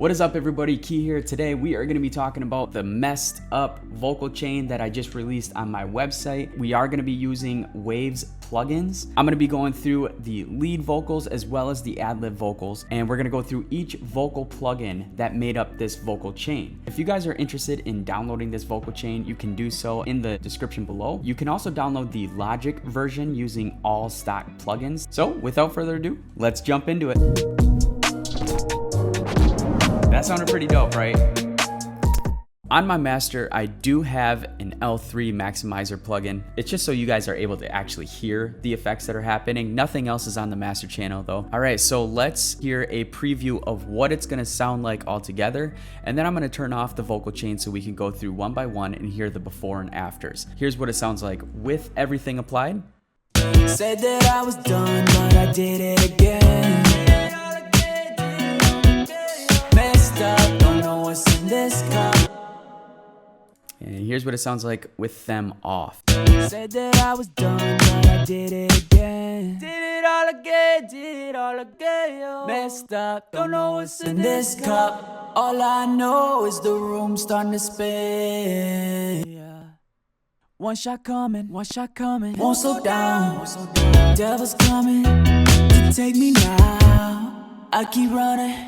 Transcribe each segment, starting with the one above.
What is up, everybody? Key here. Today we are going to be talking about the messed up vocal chain that I just released on my website. We are going to be using Waves plugins. I'm going to be going through the lead vocals as well as the ad-lib vocals, and we're going to go through each vocal plugin that made up this vocal chain. If you guys are interested in downloading this vocal chain, you can do so in the description below. You can also download the Logic version using all stock plugins. So without further ado, let's jump into it. That sounded pretty dope, right? On my master, I do have an L3 maximizer plugin. It's just so you guys are able to actually hear the effects that are happening. Nothing else is on the master channel though. All right, so let's hear a preview of what it's gonna sound like all together. And then I'm gonna turn off the vocal chain so we can go through one by one and hear the before and afters. Here's what it sounds like with everything applied. Said that I was done, but I did it again. Don't know what's in this cup. And here's what it sounds like with them off. Said that I was done, but I did it again. Did it all again, did it all again, yo. Messed up, don't know what's in this cup. All I know is the room starting to spin. Yeah. One shot coming, won't slow down. Devil's coming to take me now. I keep running.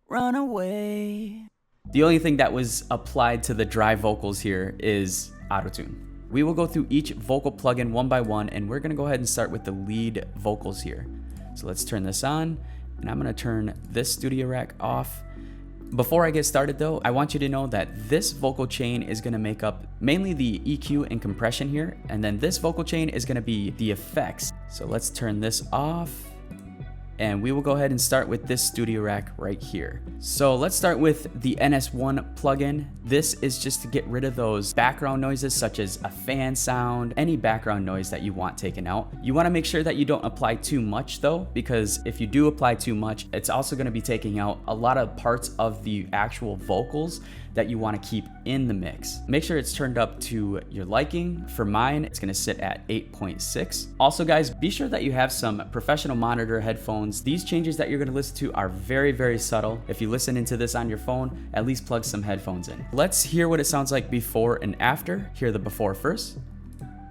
Run away. The only thing that was applied to the dry vocals here is autotune. We will go through each vocal plugin one by one, and we're gonna go ahead and start with the lead vocals here. So let's turn this on, and I'm gonna turn this studio rack off. Before I get started though, I want you to know that this vocal chain is gonna make up mainly the EQ and compression here, and then this vocal chain is gonna be the effects. So let's turn this off. And we will go ahead and start with this studio rack right here. So let's start with the NS1 plugin. This is just to get rid of those background noises such as a fan sound, any background noise that you want taken out. You wanna make sure that you don't apply too much though, because if you do apply too much, it's also gonna be taking out a lot of parts of the actual vocals that you wanna keep in the mix. Make sure it's turned up to your liking. For mine, it's gonna sit at 8.6. Also guys, be sure that you have some professional monitor headphones. These changes that you're gonna listen to are very, very subtle. If you listen into this on your phone, at least plug some headphones in. Let's hear what it sounds like before and after. Hear the before first.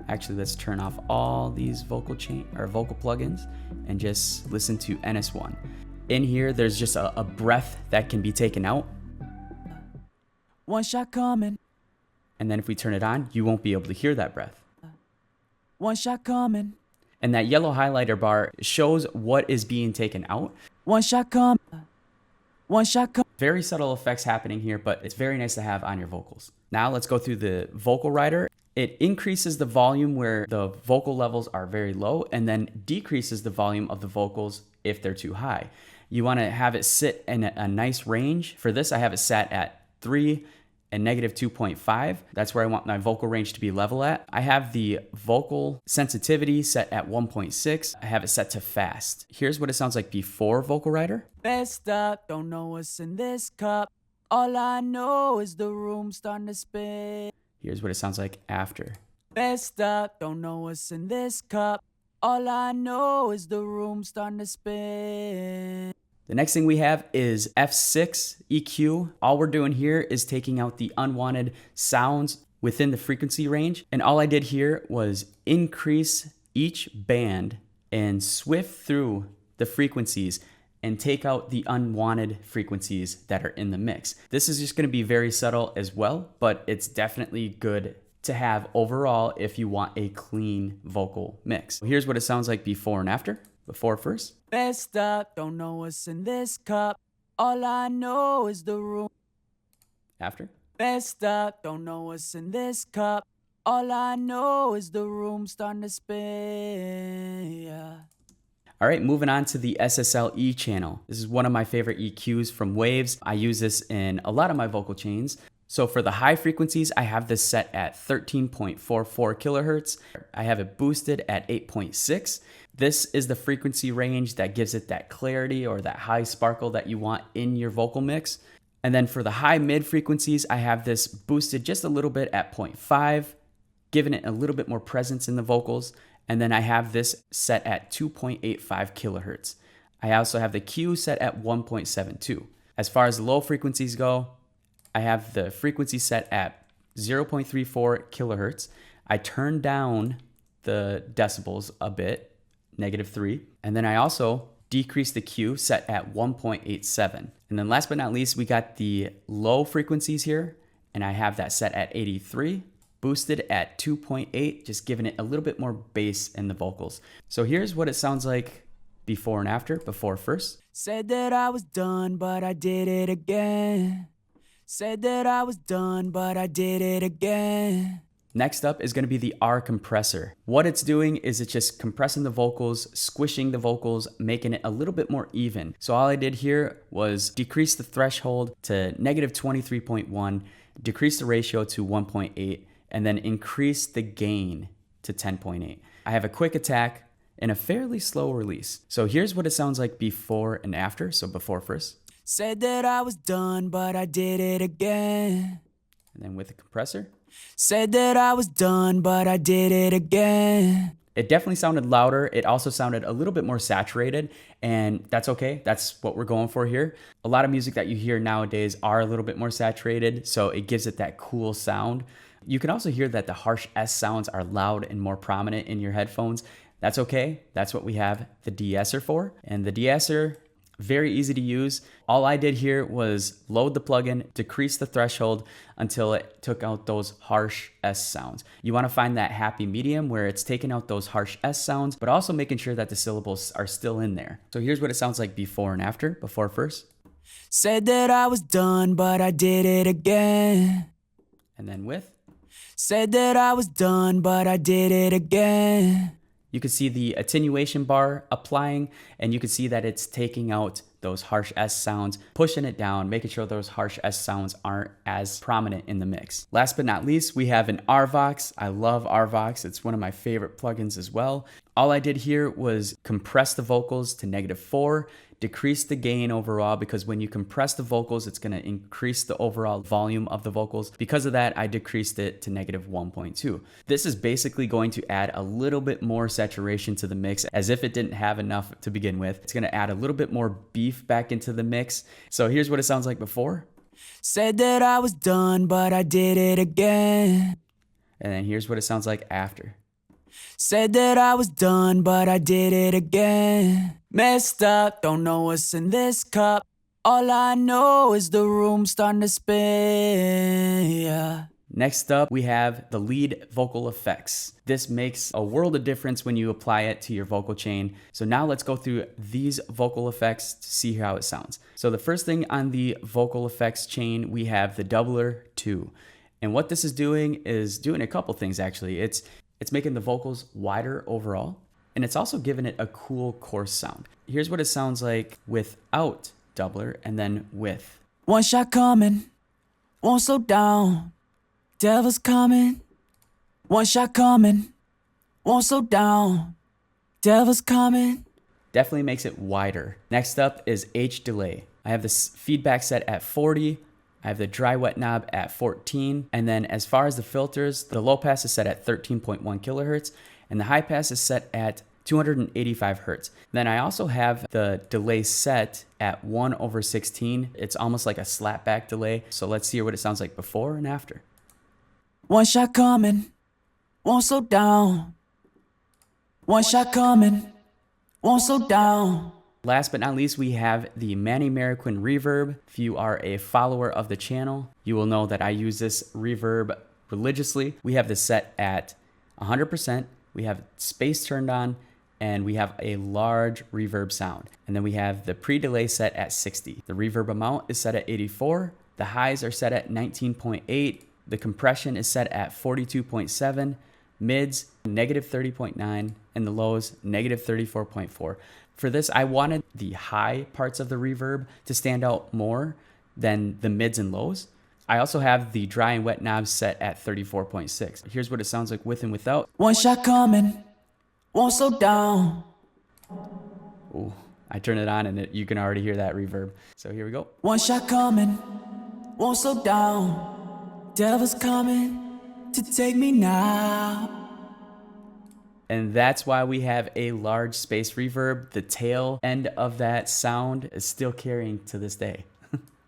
Actually, let's turn off all these vocal plugins and just listen to NS1. In here, there's just a breath that can be taken out. One shot coming. And then if we turn it on, you won't be able to hear that breath. One shot coming. And that yellow highlighter bar shows what is being taken out. One shot coming. One shot coming. Very subtle effects happening here, but it's very nice to have on your vocals. Now let's go through the vocal rider. It increases the volume where the vocal levels are very low and then decreases the volume of the vocals if they're too high. You want to have it sit in a nice range. For this, I have it set at 3 and -2.5. That's where I want my vocal range to be level at. I have the vocal sensitivity set at 1.6. I have it set to fast. Here's what it sounds like before vocal rider. Messed up, don't know what's in this cup. All I know is the room starting to spin. Here's what it sounds like after. Messed up, don't know what's in this cup. All I know is the room starting to spin. The next thing we have is F6 EQ. All we're doing here is taking out the unwanted sounds within the frequency range. And all I did here was increase each band and swift through the frequencies and take out the unwanted frequencies that are in the mix. This is just gonna be very subtle as well, but it's definitely good to have overall if you want a clean vocal mix. Here's what it sounds like before and after. Before first. Messed up, don't know what's in this cup. All I know is the room. After. Messed up, don't know what's in this cup. All I know is the room starting to spin. Yeah. All right, moving on to the Ssle channel. This is one of my favorite EQs from Waves. I use this in a lot of my vocal chains. So for the high frequencies, I have this set at 13.44 kilohertz. I have it boosted at 8.6. This is the frequency range that gives it that clarity or that high sparkle that you want in your vocal mix. And then for the high mid frequencies, I have this boosted just a little bit at 0.5, giving it a little bit more presence in the vocals. And then I have this set at 2.85 kilohertz. I also have the Q set at 1.72. As far as low frequencies go, I have the frequency set at 0.34 kilohertz. I turned down the decibels a bit, -3. And then I also decreased the Q set at 1.87. And then last but not least, we got the low frequencies here, and I have that set at 83, boosted at 2.8, just giving it a little bit more bass in the vocals. So here's what it sounds like before and after, before first. Said that I was done, but I did it again. Said that I was done, but I did it again. Next up is going to be the R compressor. What it's doing is it's just compressing the vocals, squishing the vocals, making it a little bit more even. So all I did here was decrease the threshold to -23.1, decrease the ratio to 1.8, and then increase the gain to 10.8. I have a quick attack and a fairly slow release. So here's what it sounds like before and after. So before first. Said that I was done, but I did it again. And then with the compressor. Said that I was done, but I did it again. It definitely sounded louder. It also sounded a little bit more saturated, and that's okay. That's what we're going for here. A lot of music that you hear nowadays are a little bit more saturated, so it gives it that cool sound. You can also hear that the harsh S sounds are loud and more prominent in your headphones. That's okay. That's what we have the De-Esser for. And the De-Esser, very easy to use. All I did here was load the plugin, decrease the threshold until it took out those harsh S sounds. You want to find that happy medium where it's taking out those harsh S sounds, but also making sure that the syllables are still in there. So here's what it sounds like before and after, before first. Said that I was done, but I did it again. And then with. Said that I was done, but I did it again. You can see the attenuation bar applying, and you can see that it's taking out those harsh S sounds, pushing it down, making sure those harsh S sounds aren't as prominent in the mix. Last but not least, we have an RVox. I love RVox. It's one of my favorite plugins as well. All I did here was compress the vocals to -4, decrease the gain overall, because when you compress the vocals, it's going to increase the overall volume of the vocals. Because of that, I decreased it to -1.2. This is basically going to add a little bit more saturation to the mix, as if it didn't have enough to begin with. It's going to add a little bit more beef back into the mix. So here's what it sounds like before. Said that I was done, but I did it again. And then here's what it sounds like after. Said that I was done, but I did it again. Messed up, don't know what's in this cup. All I know is the room starting to spin, yeah. Next up, we have the lead vocal effects. This makes a world of difference when you apply it to your vocal chain. So now let's go through these vocal effects to see how it sounds. So the first thing on the vocal effects chain, we have the doubler 2. And what this is doing a couple things actually. It's making the vocals wider overall, and it's also giving it a cool coarse sound. Here's what it sounds like without doubler and then with. One shot coming, won't slow down. Devil's coming. One shot coming, won't slow down. Devil's coming. Definitely makes it wider. Next up is H delay. I have this feedback set at 40. I have the dry wet knob at 14. And then as far as the filters, the low pass is set at 13.1 kilohertz and the high pass is set at 285 hertz. Then I also have the delay set at 1/16. It's almost like a slapback delay. So let's see what it sounds like before and after. One shot coming, won't slow down. One shot coming, won't slow down. Last but not least, we have the Manny Marroquin reverb. If you are a follower of the channel, you will know that I use this reverb religiously. We have this set at 100%. We have space turned on, and we have a large reverb sound. And then we have the pre-delay set at 60. The reverb amount is set at 84. The highs are set at 19.8. The compression is set at 42.7. Mids, -30.9. And the lows, -34.4. For this, I wanted the high parts of the reverb to stand out more than the mids and lows. I also have the dry and wet knobs set at 34.6. Here's what it sounds like with and without. One shot coming, won't slow down. Ooh, I turn it on and you can already hear that reverb. So here we go. One shot coming, won't slow down. Devil's coming to take me now. And that's why we have a large space reverb. The tail end of that sound is still carrying to this day.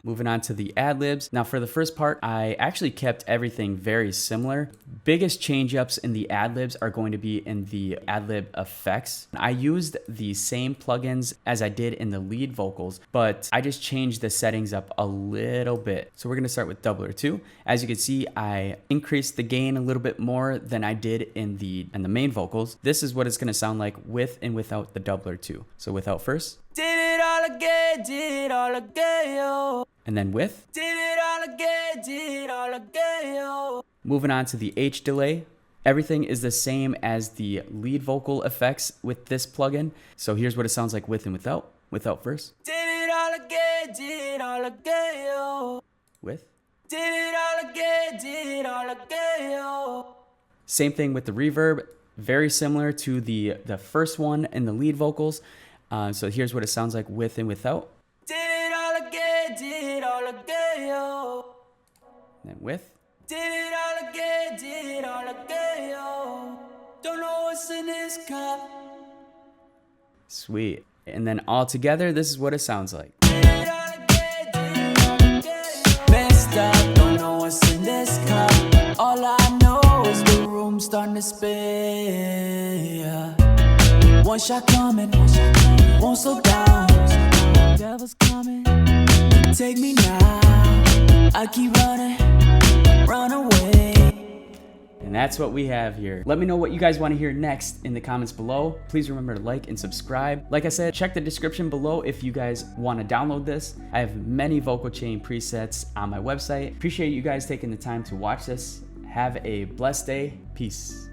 Moving on to the ad-libs. Now for the first part, I actually kept everything very similar. Biggest change-ups in the ad-libs are going to be in the ad-lib effects. I used the same plugins as I did in the lead vocals, but I just changed the settings up a little bit. So we're gonna start with doubler 2. As you can see, I increased the gain a little bit more than I did in the main vocals. This is what it's gonna sound like with and without the doubler 2. So without first. Did it all again, did it all again, yo. And then with. Did it all again, did it all again, yo. Moving on to the H delay. Everything is the same as the lead vocal effects with this plugin. So here's what it sounds like with and without. Without first. Did it all again, did it all again, yo. With. Did it all again, did it all again, yo. Same thing with the reverb. Very similar to the first one in the lead vocals. So here's what it sounds like with and without. Did it all again, did it all again, yo. And then with. Did it all again, did it all again, yo. Don't know what's in this cup. Sweet. And then all together, this is what it sounds like. Did it all again, did it all again, yo. Messed up, don't know what's in this cup. All I know is the room starting to spin, yeah. One shot coming, won't slow down. Devil's coming, take me now. I keep running, run away. And that's what we have here. Let me know what you guys want to hear next in the comments below. Please remember to like and subscribe. Like I said, check the description below if you guys want to download this. I have many vocal chain presets on my website. Appreciate you guys taking the time to watch this. Have a blessed day. Peace.